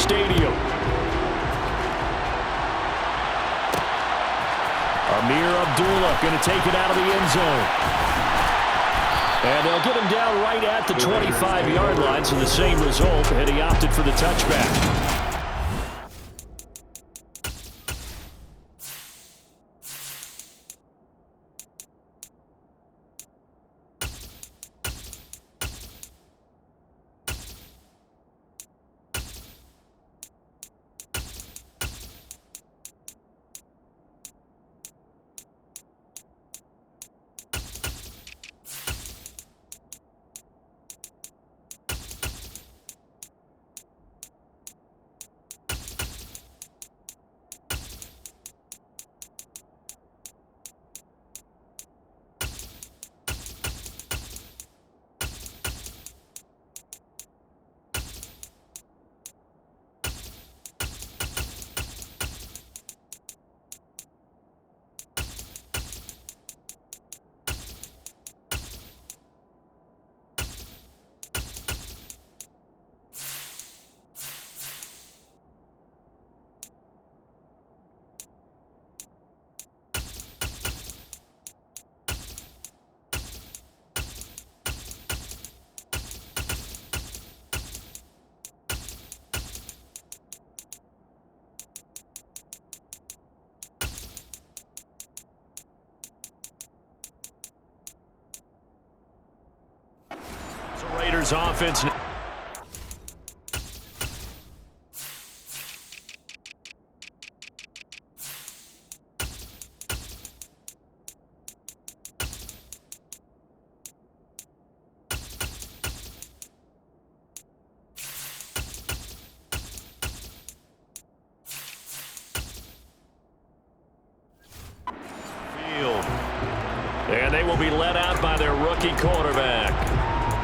stadium. Amir Abdullah going to take it out of the end zone. And they'll get him down right at the 25-yard line, so the same result, and he opted for the touchback. Raiders offense. And they will be let out by their rookie quarterback.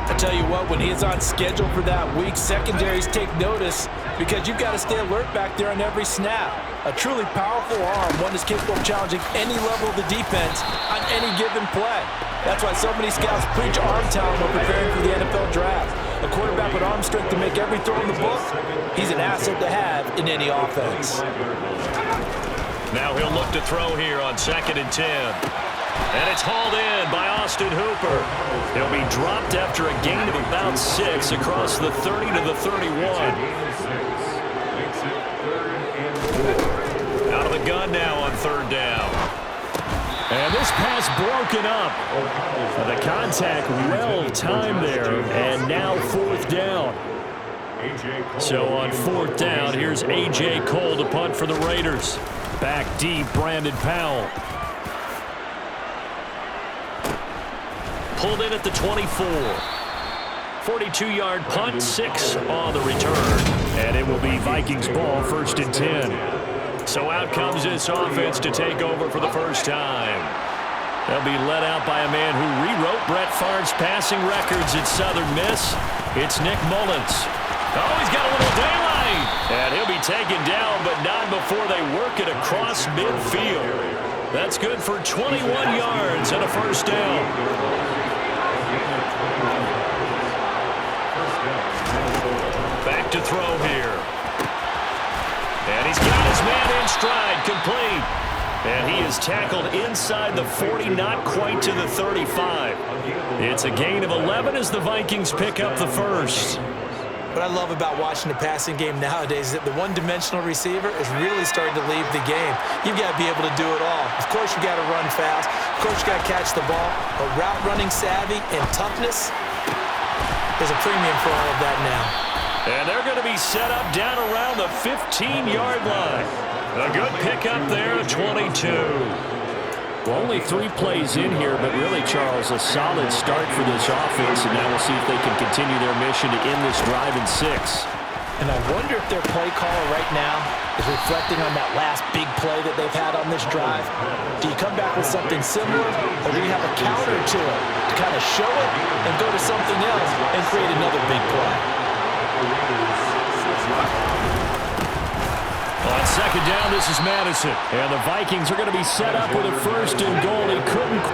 I tell you what, when he's on schedule for that week, secondaries take notice because you've got to stay alert back there on every snap. A truly powerful arm, one that's capable of challenging any level of the defense on any given play. That's why so many scouts preach arm talent when preparing for the NFL draft. A quarterback with arm strength to make every throw in the book, he's an asset to have in any offense. Now he'll look to throw here on 2nd and 10. And it's hauled in by Austin Hooper. He'll be dropped after a gain of about 6 across the 30 to the 31. Out of the gun now on 3rd down. And this pass broken up. The contact well timed there. And now 4th down. So on 4th down, here's A.J. Cole to punt for the Raiders. Back deep, Brandon Powell. Pulled in at the 24. 42-yard punt, 6 on the return. And it will be Vikings ball, 1st and 10. So out comes this offense to take over for the first time. They'll be led out by a man who rewrote Brett Favre's passing records at Southern Miss. It's Nick Mullins. Oh, he's got a little daylight. And he'll be taken down, but not before they work it across midfield. That's good for 21 yards and a 1st down. Back to throw here. And he's got his man in stride, complete. And he is tackled inside the 40, not quite to the 35. It's a gain of 11 as the Vikings pick up the first. What I love about watching the passing game nowadays is that the one-dimensional receiver is really starting to leave the game. You've got to be able to do it all. Of course, you got to run fast. Of course, you got to catch the ball. But route running savvy and toughness, there's a premium for all of that now. And they're going to be set up down around the 15-yard line. A good pickup there, 22. Well, only 3 plays in here, but really, Charles, a solid start for this offense, and now we'll see if they can continue their mission to end this drive in 6. And I wonder if their play caller right now is reflecting on that last big play that they've had on this drive. Do you come back with something similar, or do you have a counter to it to kind of show it and go to something else and create another big play? On 2nd down, this is Madison. And the Vikings are going to be set up with a 1st and goal. He couldn't.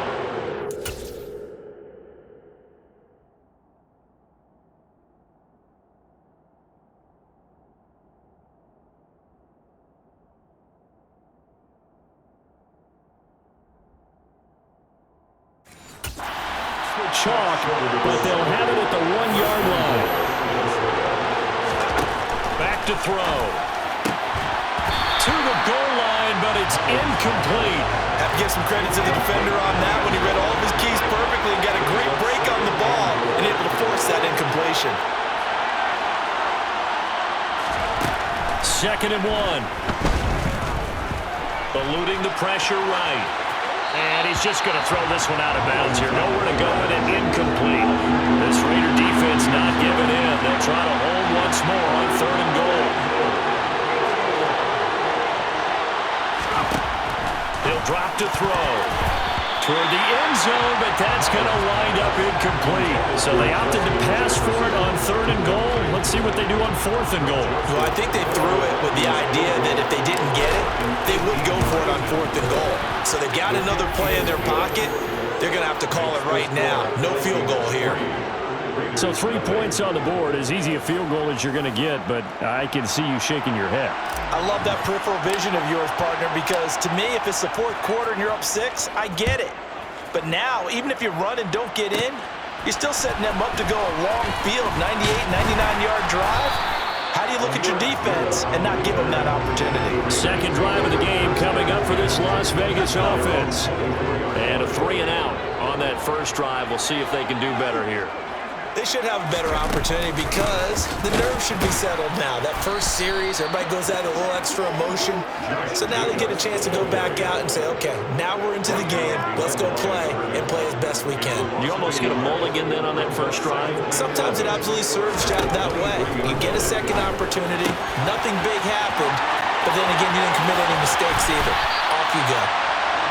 chalk, but they'll have it at the 1-yard line. Back to throw. To the goal line, but it's incomplete. Have to give some credit to the defender on that when he read all of his keys perfectly and got a great break on the ball and able to force that incompletion. 2nd and 1. Eluding the pressure right. And he's just going to throw this one out of bounds here. Nowhere to go with it, incomplete. This Raider defense not giving in. They'll try to hold once more on 3rd and goal. He'll drop to throw. Toward the end zone, but that's going to wind up incomplete. So they opted to pass for it on 3rd and goal. Let's see what they do on 4th and goal. Well, I think they threw it with the idea that if they didn't get it, they would go for it on 4th and goal. So they've got another play in their pocket. They're going to have to call it right now. No field goal here. So 3 points on the board, as easy a field goal as you're going to get, but I can see you shaking your head. I love that peripheral vision of yours, partner, because to me, if it's the 4th quarter and you're up 6, I get it. But now, even if you run and don't get in, you're still setting them up to go a long field, 98, 99-yard drive. How do you look at your defense and not give them that opportunity? 2nd drive of the game coming up for this Las Vegas offense. And a 3-and-out on that first drive. We'll see if they can do better here. They should have a better opportunity because the nerves should be settled now. That first series, everybody goes out a little extra emotion. So now they get a chance to go back out and say, okay, now we're into the game. Let's go play and play as best we can. You almost get a mulligan then on that first drive? Sometimes it absolutely serves that way. You get a second opportunity. Nothing big happened. But then again, you didn't commit any mistakes either. Off you go.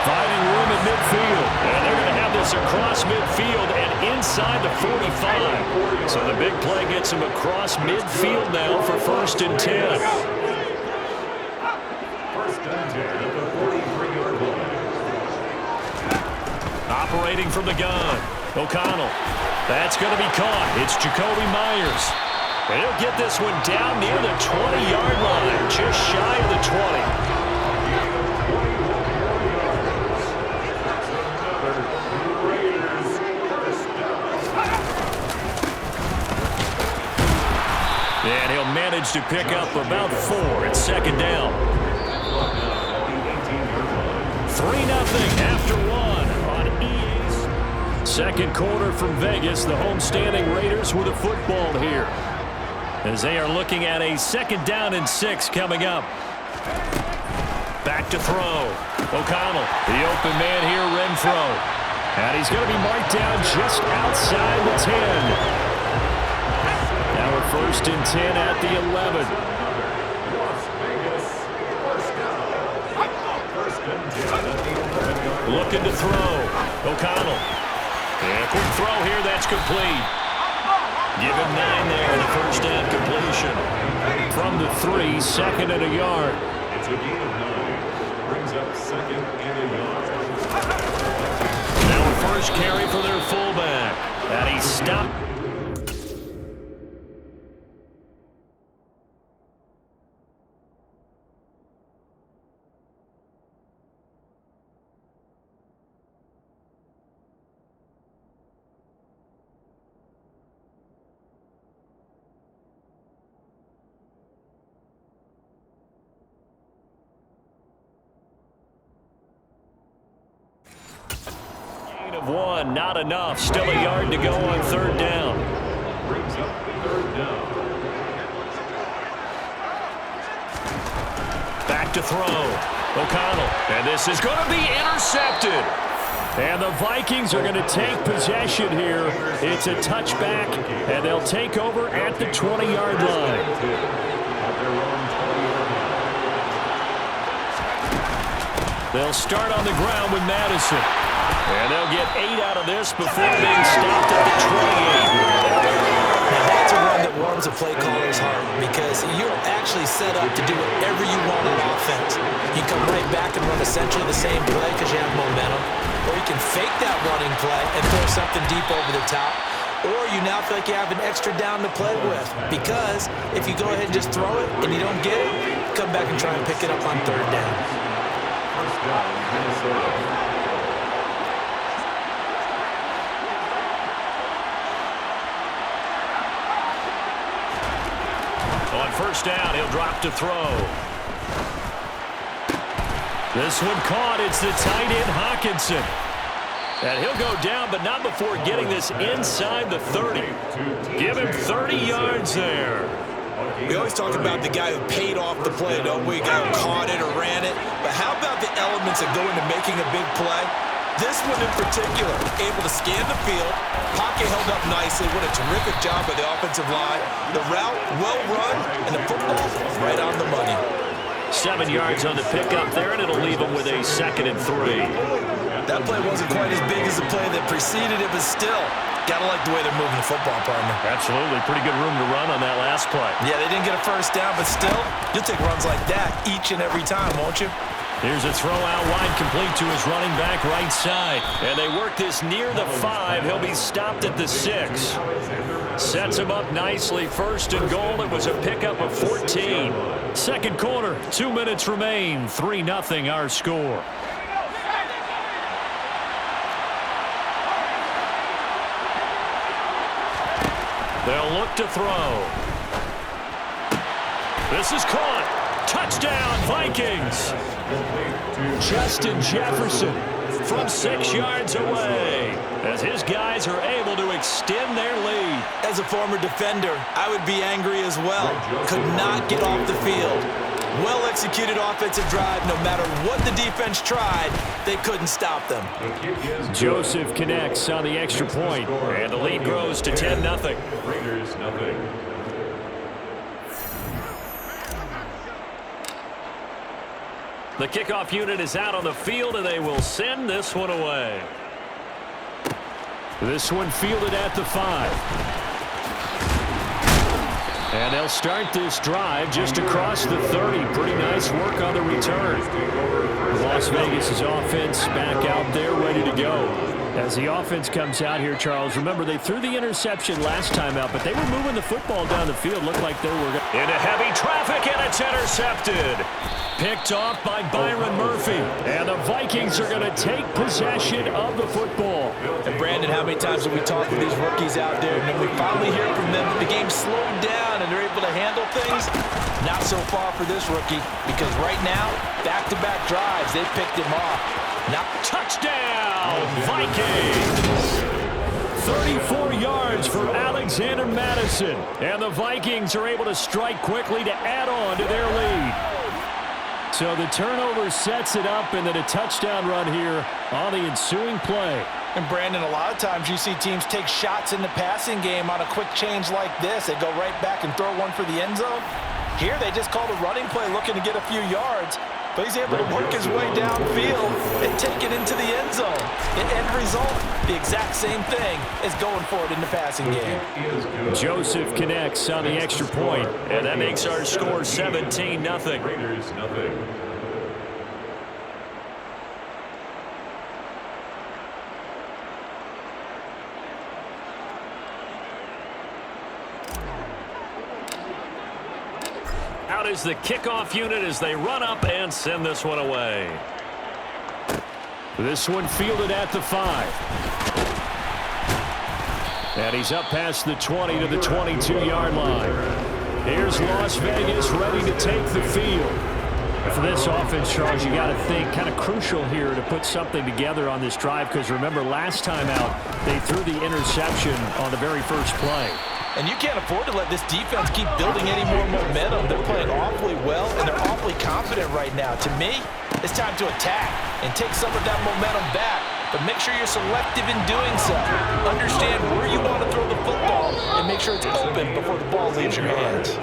Finding room at midfield. And they're going to have this across midfield and inside the 45. So the big play gets them across midfield now for 1st and 10. Operating from the gun. O'Connell. That's going to be caught. It's Jacoby Myers. And he'll get this one down near the 20-yard line, just shy of the 20. And he'll manage to pick up about 4 at 2nd down. 3-0 after 1 on EA's. 2nd quarter from Vegas. The homestanding Raiders with a football here, as they are looking at a 2nd down and 6 coming up. Back to throw. O'Connell, the open man here, Renfro. And he's going to be marked down just outside the 10. Now a 1st and 10 at the 11. Looking to throw. O'Connell. And a quick throw here, that's complete. Give him 9 there in the 1st down completion. From the 3, 2nd and a yard. It's a gain of 9. Brings up 2nd and a yard. Now a 1st carry for their fullback. And he stopped. Of 1, not enough. Still a yard to go on 3rd down. Brings up 3rd down. Back to throw. O'Connell. And this is going to be intercepted. And the Vikings are going to take possession here. It's a touchback, and they'll take over at the 20-yard line. They'll start on the ground with Madison. And they'll get 8 out of this before being stopped at the 28. Now that's a run that warms a play caller's heart because you're actually set up to do whatever you want on offense. You come right back and run essentially the same play because you have momentum. Or you can fake that running play and throw something deep over the top. Or you now feel like you have an extra down to play with because if you go ahead and just throw it and you don't get it, come back and try and pick it up on 3rd down. First down, Minnesota. first down. He'll drop to throw. This one caught. It's the tight end, Hawkinson. And he'll go down, but not before getting this inside the 30. Give him 30 yards there. We always talk about the guy who paid off the play, don't we? Guy who caught it or ran it. But how about the elements that go into making a big play? This one in particular, able to scan the field. Pocket held up nicely. What a terrific job by the offensive line. The route, well run, and the football right on the money. 7 yards on the pickup there, and it'll leave him with a 2nd and 3. That play wasn't quite as big as the play that preceded it, but still, gotta like the way they're moving the football, partner. Absolutely. Pretty good room to run on that last play. Yeah, they didn't get a first down, but still, you'll take runs like that each and every time, won't you? Here's a throw out wide, complete to his running back right side. And they work this near the 5. He'll be stopped at the 6. Sets him up nicely. 1st and goal. It was a pickup of 14. Second quarter, 2 minutes remain. 3-0 our score. They'll look to throw. This is caught. Touchdown, Vikings. Justin Jefferson from 6 yards away as his guys are able to extend their lead. As a former defender, I would be angry as well. Could not get off the field. Well-executed offensive drive. No matter what the defense tried, they couldn't stop them. Joseph connects on the extra point, and the lead grows to 10-0. Raiders, nothing. The kickoff unit is out on the field, and they will send this one away. This one fielded at the 5. And they'll start this drive just across the 30. Pretty nice work on the return. Las Vegas' offense back out there ready to go. As the offense comes out here, Charles, remember they threw the interception last time out, but they were moving the football down the field. Looked like they were into heavy traffic, and it's intercepted. Picked off by Byron Murphy. And the Vikings are going to take possession of the football. And Brandon, how many times have we talked with these rookies out there, and then we finally hear from them that the game's slowed down and they're able to handle things? Not so far for this rookie, because right now, back-to-back drives, they picked him off. Now, touchdown, Vikings! 34 yards for Alexander Madison. And the Vikings are able to strike quickly to add on to their lead. So the turnover sets it up, and then a touchdown run here on the ensuing play. And Brandon, a lot of times you see teams take shots in the passing game on a quick change like this. They go right back and throw one for the end zone. Here they just called a running play looking to get a few yards. But he's able to work his way downfield and take it into the end zone. The end result, the exact same thing as going for it in the passing game. Joseph connects on the extra point, and that makes our score 17-0. Raiders, nothing. Out is the kickoff unit as they run up and send this one away. This one fielded at the 5. And he's up past the 20 to the 22-yard line. Here's Las Vegas ready to take the field. For this offense, Charles, you got to think kind of crucial here to put something together on this drive, because remember last time out they threw the interception on the very first play. And you can't afford to let this defense keep building any more momentum. They're playing awfully well, and they're awfully confident right now. To me, it's time to attack and take some of that momentum back. But make sure you're selective in doing so. Understand where you want to throw the football and make sure it's open before the ball leaves your hands.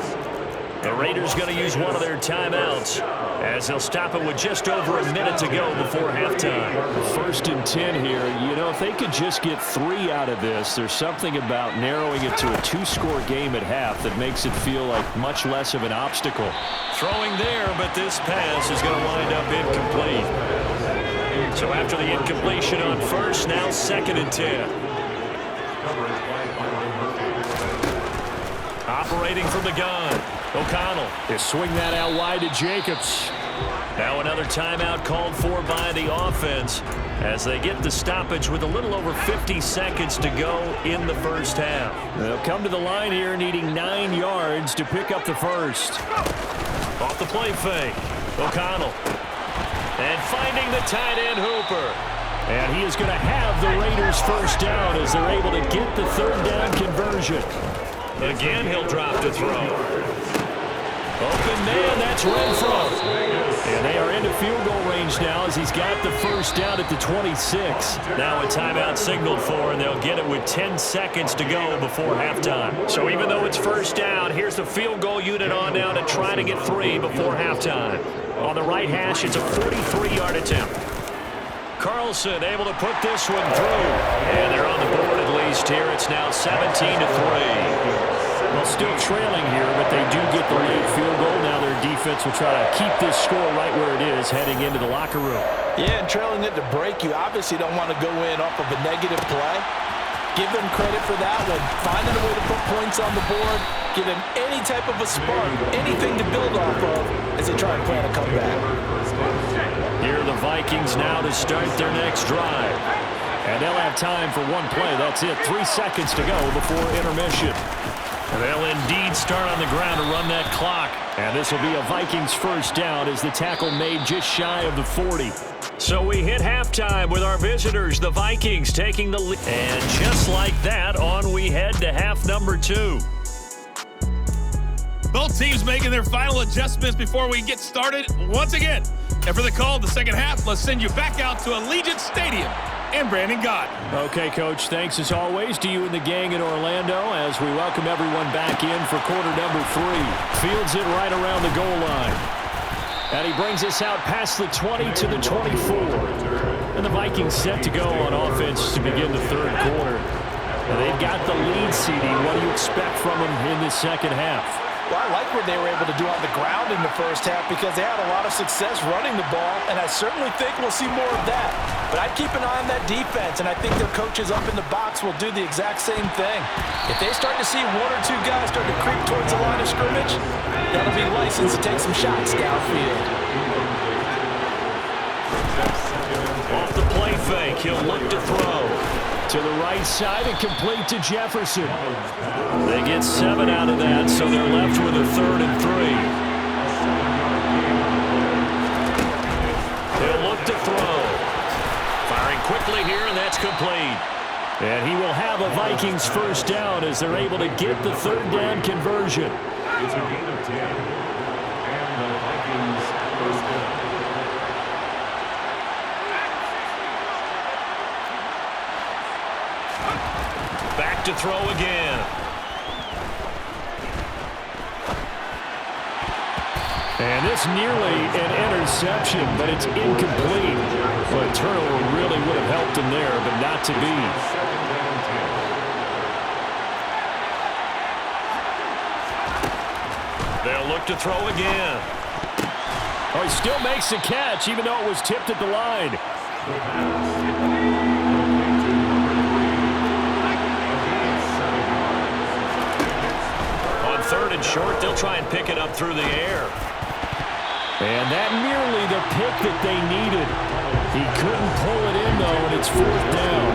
The Raiders going to use one of their timeouts as they'll stop it with just over a minute to go before halftime. 1st and 10 here. You know, if they could just get 3 out of this, there's something about narrowing it to a 2-score game at half that makes it feel like much less of an obstacle. Throwing there, but this pass is going to wind up incomplete. So after the incompletion on first, now 2nd and 10. Operating from the gun. O'Connell. They swing that out wide to Jacobs. Now another timeout called for by the offense as they get the stoppage with a little over 50 seconds to go in the first half. They'll come to the line here needing 9 yards to pick up the first. Off the play fake. O'Connell. And finding the tight end Hooper. And he is going to have the Raiders first down as they're able to get the third down conversion. Again, he'll drop to throw. Open man, that's Renfro. And they are into field goal range now as he's got the first down at the 26. Now a timeout signaled for, and they'll get it with 10 seconds to go before halftime. So even though it's first down, here's the field goal unit on now to try to get 3 before halftime. On the right hash, it's a 43-yard attempt. Carlson able to put this one through. And they're on the board at least here. It's now 17-3. Well, still trailing here, but they do get the late field goal. Now their defense will try to keep this score right where it is heading into the locker room. Yeah, and trailing it to break, you obviously don't want to go in off of a negative play. Give them credit for that one. Finding a way to put points on the board. Give them any type of a spark, anything to build off of as they try and plan a comeback. Here are the Vikings now to start their next drive. And they'll have time for one play. That's it. 3 seconds to go before intermission. And they'll indeed start on the ground to run that clock. And this will be a Vikings first down as the tackle made just shy of the 40. So we hit halftime with our visitors, the Vikings, taking the lead. And just like that, on we head to half number 2. Both teams making their final adjustments before we get started once again. And for the call of the second half, let's send you back out to Allegiant Stadium and Brandon Gott. Okay, Coach, thanks as always to you and the gang in Orlando as we welcome everyone back in for quarter number 3. Fields it right around the goal line. And he brings us out past the 20 to the 24. And the Vikings set to go on offense to begin the third quarter. And they've got the lead, CD. What do you expect from them in the second half? Well, I like what they were able to do on the ground in the first half because they had a lot of success running the ball, and I certainly think we'll see more of that. But I'd keep an eye on that defense, and I think their coaches up in the box will do the exact same thing. If they start to see 1 or 2 guys start to creep towards the line of scrimmage, that'll be licensed to take some shots downfield. Off the play fake, he'll look to throw. To the right side and complete to Jefferson. They get 7 out of that, so they're left with a 3rd and 3. He'll look to throw. Firing quickly here, and that's complete. And he will have a Vikings first down as they're able to get the third down conversion. It's a gain of 10. And the Vikings first down. Back to throw again. And this nearly an interception, but it's incomplete. Well, a turnover really would have helped him there, but not to be. They'll look to throw again. Oh, he still makes the catch, even though it was tipped at the line. On 3rd and short, they'll try and pick it up through the air. And that nearly the pick that they needed. He couldn't pull it in, though, and it's 4th down.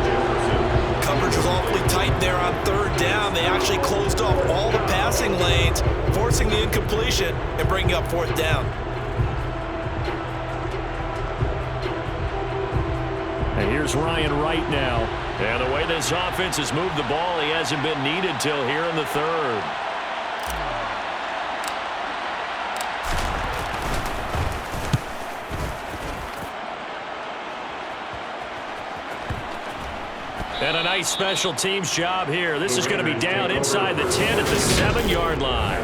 Coverage was awfully tight there on 3rd down. They actually closed off all the passing lanes, forcing the incompletion and bringing up 4th down. And here's Ryan Wright now. And the way this offense has moved the ball, he hasn't been needed till here in the 3rd. And a nice special teams job here. This is going to be down inside the 10 at the 7-yard line.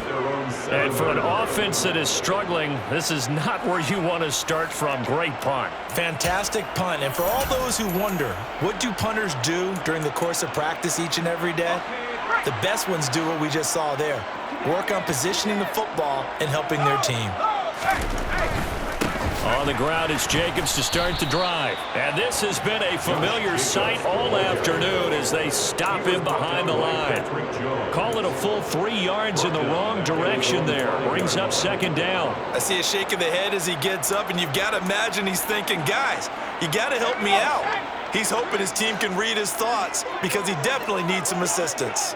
And for an offense that is struggling, this is not where you want to start from. Great punt. Fantastic punt. And for all those who wonder, what do punters do during the course of practice each and every day? The best ones do what we just saw there. Work on positioning the football and helping their team. On the ground, it's Jacobs to start the drive. And this has been a familiar sight all afternoon as they stop him behind the line. Call it a full 3 yards in the wrong direction there. Brings up second down. I see a shake of the head as he gets up, and you've got to imagine he's thinking, guys, you got to help me out. He's hoping his team can read his thoughts because he definitely needs some assistance.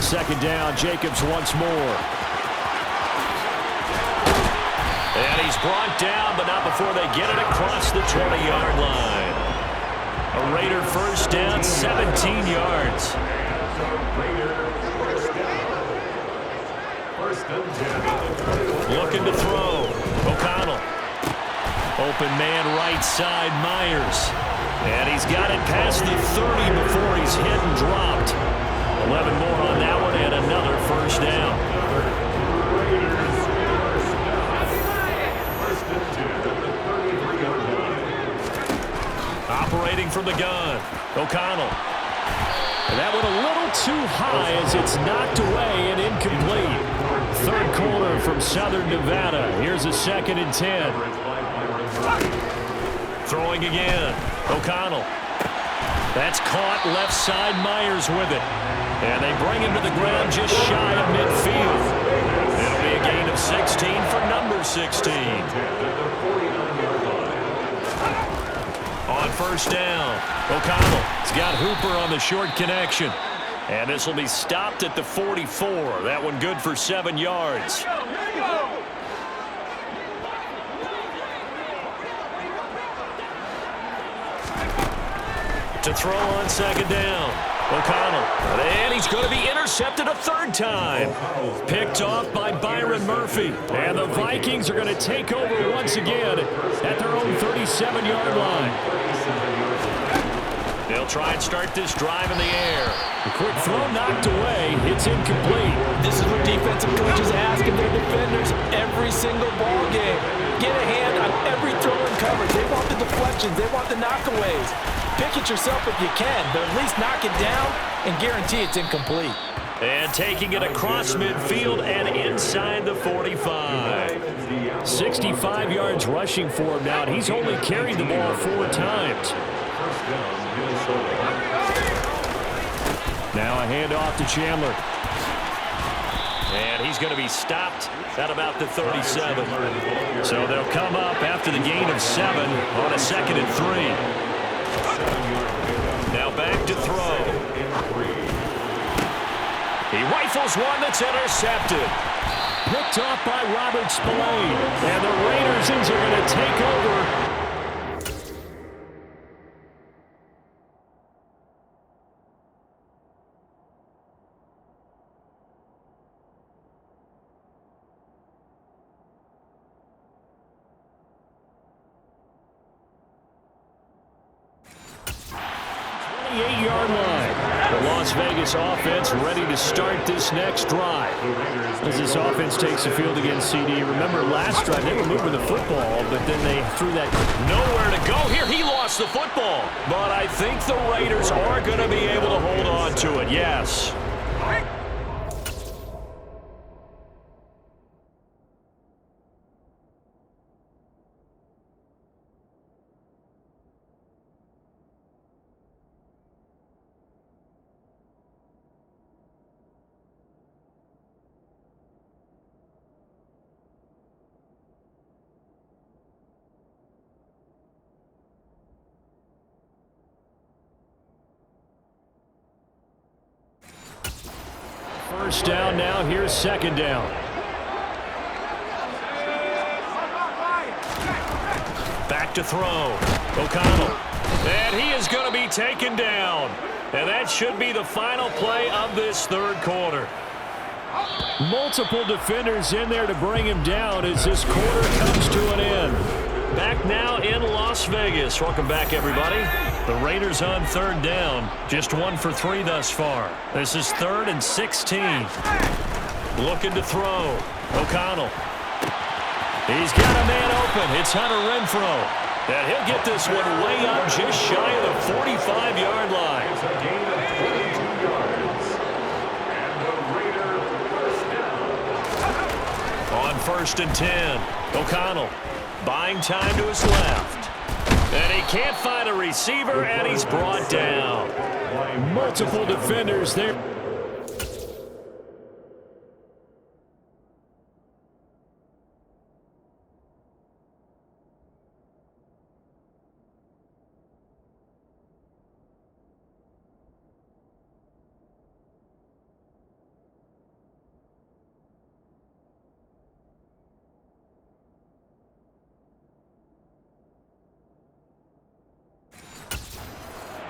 Second down, Jacobs once more. And he's brought down, but not before they get it across the 20-yard line. A Raider first down, 17 yards. Looking to throw. O'Connell. Open man right side, Myers. And he's got it past the 30 before he's hit and dropped. 11 more on that one and another first down. Operating from the gun, O'Connell. And that one a little too high as it's knocked away and incomplete. Third corner from Southern Nevada. Here's a 2nd and 10. Throwing again, O'Connell. That's caught left side, Myers with it. And they bring him to the ground just shy of midfield. It'll be a gain of 16 for number 16. On first down, O'Connell has got Hooper on the short connection. And this will be stopped at the 44. That one good for 7 yards. To throw on second down, O'Connell. And he's going to be intercepted a 3rd time. Picked off by Byron Murphy. And the Vikings are going to take over once again at their own 37-yard line. They'll try and start this drive in the air. A quick throw knocked away. It's incomplete. This is what defensive coaches ask of their defenders every single ball game. Get a hand on every throw and coverage. They want the deflections. They want the knockaways. Pick it yourself if you can, but at least knock it down and guarantee it's incomplete. And taking it across midfield and inside the 45. 65 yards rushing for him now, and he's only carried the ball 4 times. Now a handoff to Chandler. And he's going to be stopped at about the 37. So they'll come up after the gain of 7 on a 2nd and 3. Now back to throw. He rifles one that's intercepted. Picked off by Robert Spillane. And the Raiders are going to take over. Las Vegas offense ready to start this next drive. As this offense takes the field against CD. Remember last drive they were moving the football, but then they threw that nowhere to go. Here he lost the football. But I think the Raiders are going to be able to hold on to it, yes. First down now, here's 2nd down. Back to throw. O'Connell. And he is going to be taken down. And that should be the final play of this 3rd quarter. Multiple defenders in there to bring him down as this quarter comes to an end. Back now in Las Vegas. Welcome back, everybody. The Raiders on 3rd down. Just 1 for 3 thus far. This is 3rd and 16. Looking to throw. O'Connell. He's got a man open. It's Hunter Renfrow. And he'll get this one way up just shy of the 45-yard line. On first and 10. O'Connell buying time to his left. And he can't find a receiver, and he's brought down. Multiple defenders there.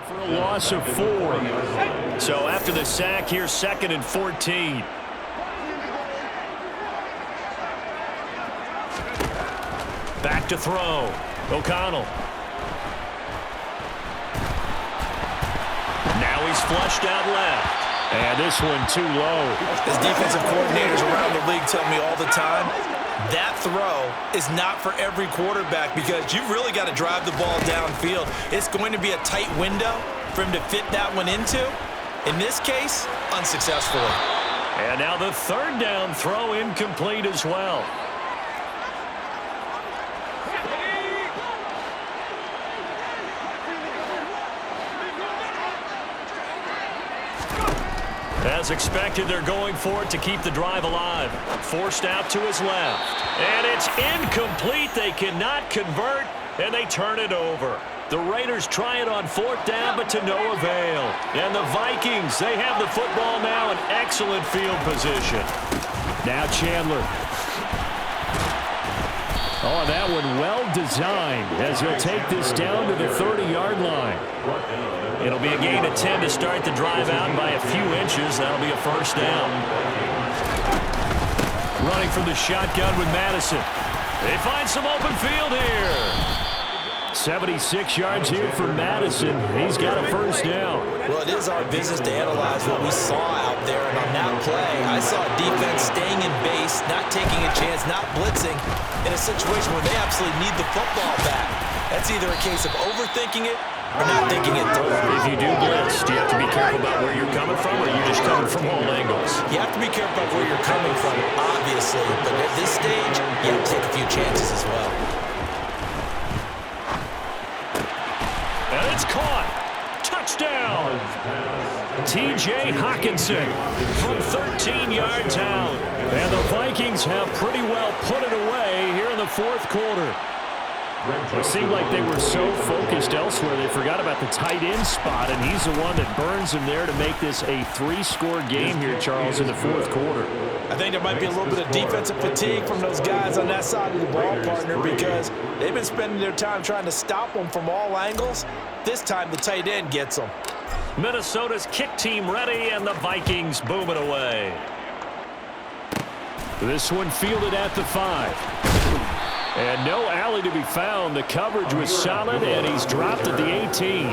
For a loss of 4. So after the sack, here's 2nd and 14. Back to throw. O'Connell. Now he's flushed out left. And this one too low. As defensive coordinators around the league tell me all the time, that throw is not for every quarterback because you've really got to drive the ball downfield. It's going to be a tight window for him to fit that one into. In this case, unsuccessfully. And now the 3rd down throw incomplete as well. As expected, they're going for it to keep the drive alive. Forced out to his left. And it's incomplete. They cannot convert, and they turn it over. The Raiders try it on 4th down, but to no avail. And the Vikings, they have the football now in excellent field position. Now Chandler. Oh, that one well designed as he'll take this down to the 30-yard line. It'll be a gain of 10 to start the drive out by a few inches. That'll be a first down. Running from the shotgun with Madison. They find some open field here. 76 yards here for Madison. He's got a first down. Well, it is our business to analyze what we saw out there. And on that play, I saw defense staying in base, not taking a chance, not blitzing in a situation where they absolutely need the football back. That's either a case of overthinking it or not thinking it through. If you do blitz, do you have to be careful about where you're coming from, or are you just coming from all angles? You have to be careful about where you're coming from, obviously. But at this stage, you have to take a few chances as well. And it's caught. Touchdown. T.J. Hawkinson from 13 yards out. And the Vikings have pretty well put it away here in the 4th quarter. It seemed like they were so focused elsewhere they forgot about the tight end spot, and he's the one that burns them there to make this a 3-score game here, Charles, in the 4th quarter. I think there might be a little bit of defensive fatigue from those guys on that side of the ball, partner, because they've been spending their time trying to stop them from all angles. This time the tight end gets them. Minnesota's kick team ready, and the Vikings boom it away. This one fielded at the 5. And no alley to be found. The coverage was solid, and he's dropped at the 18.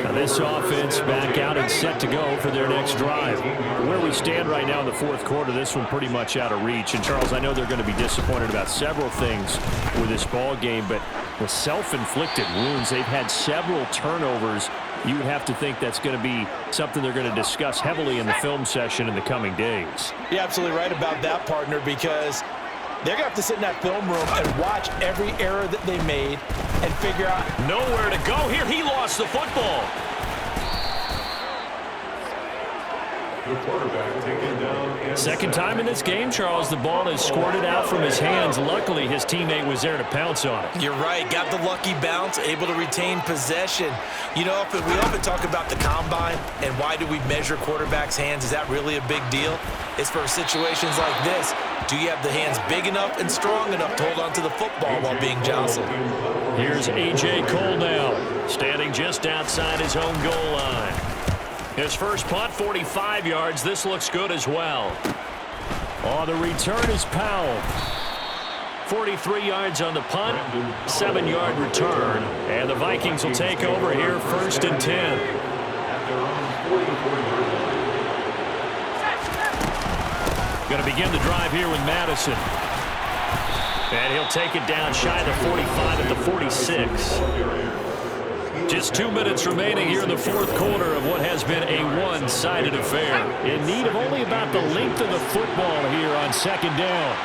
Now this offense back out and set to go for their next drive. Where we stand right now in the 4th quarter, this one pretty much out of reach. And, Charles, I know they're going to be disappointed about several things with this ball game, but the self-inflicted wounds, they've had several turnovers. You would have to think that's going to be something they're going to discuss heavily in the film session in the coming days. You're absolutely right about that, partner, because they're going to have to sit in that film room and watch every error that they made and figure out. Nowhere to go here. He lost the football. The quarterback taken down. 2nd time in this game, Charles, the ball is squirted out from his hands. Luckily, his teammate was there to pounce on it. You're right. Got the lucky bounce, able to retain possession. You know, we often talk about the combine and why do we measure quarterbacks' hands. Is that really a big deal? It's for situations like this. Do you have the hands big enough and strong enough to hold on to the football while being jostled? Here's A.J. Cole now, standing just outside his own goal line. His first punt, 45 yards. This looks good as well. On the return is Powell. 43 yards on the punt, 7-yard return. And the Vikings will take over here, 1st and 10. Going to begin the drive here with Madison. And he'll take it down shy of the 45 at the 46. Just 2 minutes remaining here in the 4th quarter of what has been a one-sided affair. In need of only about the length of the football here on 2nd down.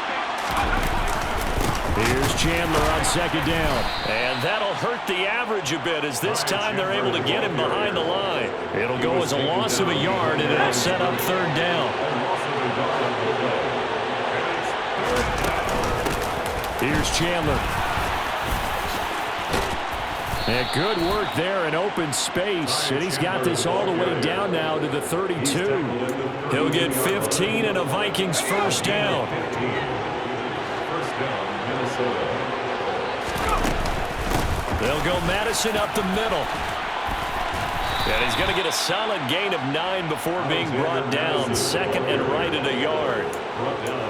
Here's Chandler on second down. And that'll hurt the average a bit as this time they're able to get him behind the line. It'll go as a loss of a yard, and it'll set up third down. Here's Chandler. And good work there in open space. And he's got this all the way down now to the 32. He'll get 15 and a Vikings first down. They'll go Madison up the middle. And he's going to get a solid gain of 9 before being brought down. Second and right at a yard.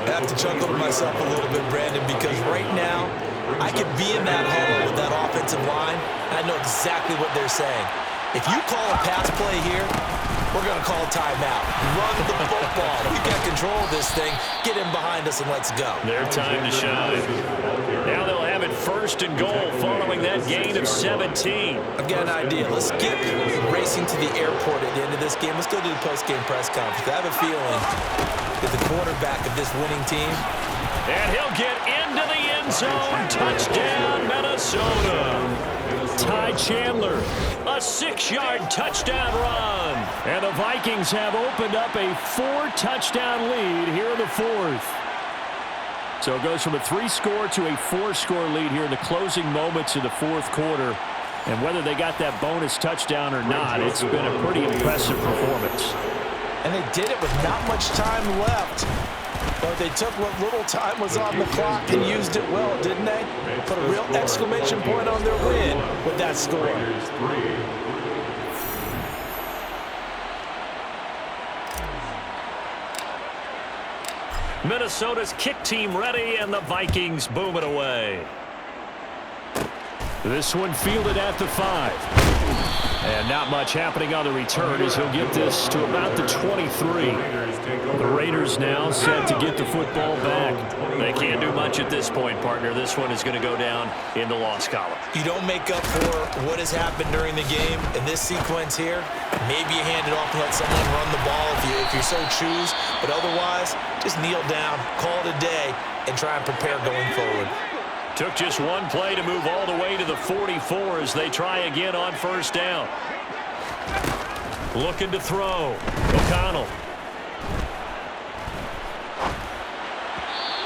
I have to chuckle to myself a little bit, Brandon, because right now I could be in that huddle with that offensive line. I know exactly what they're saying. If you call a pass play here, we're going to call a timeout. Run the football. We've got control of this thing. Get him behind us and let's go. Their time to shine. Now they'll have it first and goal following that gain of 17. I've got an idea. Let's skip racing to the airport at the end of this game. Let's go to the post-game press conference. I have a feeling that the quarterback of this winning team. And he'll get into the end zone. Touchdown, Minnesota. Ty Chandler, a 6-yard touchdown run. And the Vikings have opened up a 4-touchdown lead here in the fourth. So it goes from a 3-score to a 4-score lead here in the closing moments of the fourth quarter. And whether they got that bonus touchdown or not, it's been a pretty impressive performance. And they did it with not much time left. But they took what little time was on the clock and used it well, didn't they? Put a real exclamation point on their win with that score. Minnesota's kick team ready, and the Vikings boom it away. This one fielded at the 5. And not much happening on the return as he'll get this to about the 23. The Raiders now set to get the football back. They can't do much at this point, partner. This one is going to go down in the loss column. You don't make up for what has happened during the game in this sequence here. Maybe you hand it off and let someone run the ball if you so choose. But otherwise, just kneel down, call it a day, and try and prepare going forward. Took just one play to move all the way to the 44 as they try again on first down. Looking to throw. O'Connell.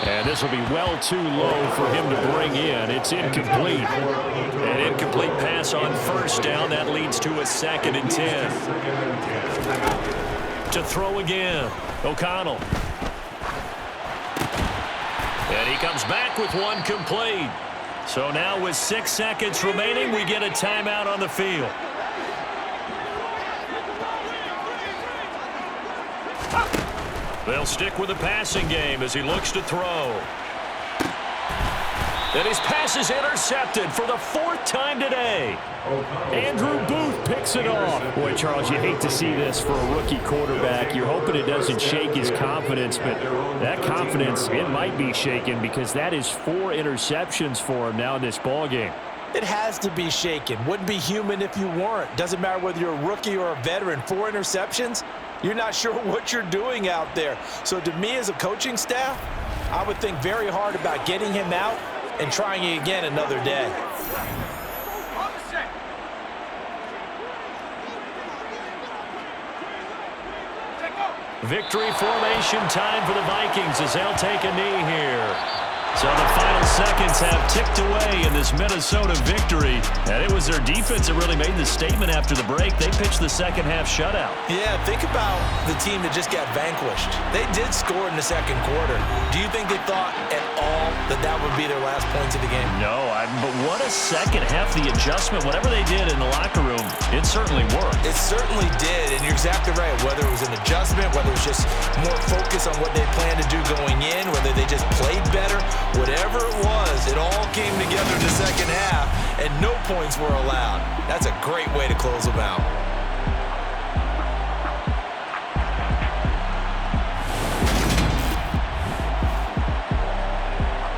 And this will be well too low for him to bring in. It's incomplete. An incomplete pass on first down. That leads to a 2nd and 10. To throw again. O'Connell. And he comes back with one complete. So now with 6 seconds remaining, we get a timeout on the field. They'll stick with the passing game as he looks to throw. And his pass is intercepted for the 4th time today. Andrew Booth picks it off. Boy, Charles, you hate to see this for a rookie quarterback. You're hoping it doesn't shake his confidence, but that confidence, it might be shaken because that is 4 interceptions for him now in this ballgame. It has to be shaken. Wouldn't be human if you weren't. Doesn't matter whether you're a rookie or a veteran. 4 interceptions, you're not sure what you're doing out there. So to me as a coaching staff, I would think very hard about getting him out and trying it again another day. Victory formation time for the Vikings as they'll take a knee here. So the final seconds have ticked away in this Minnesota victory. And it was their defense that really made the statement after the break. They pitched the second half shutout. Yeah, think about the team that just got vanquished. They did score in the second quarter. Do you think they thought at all that that would be their last points of the game? No, but what a second half. The adjustment, whatever they did in the locker room, it certainly worked. It certainly did, and you're exactly right. Whether it was an adjustment, whether it was just more focus on what they planned to do going in, whether they just played better, whatever it was, it all came together in the second half, and no points were allowed. That's a great way to close them out.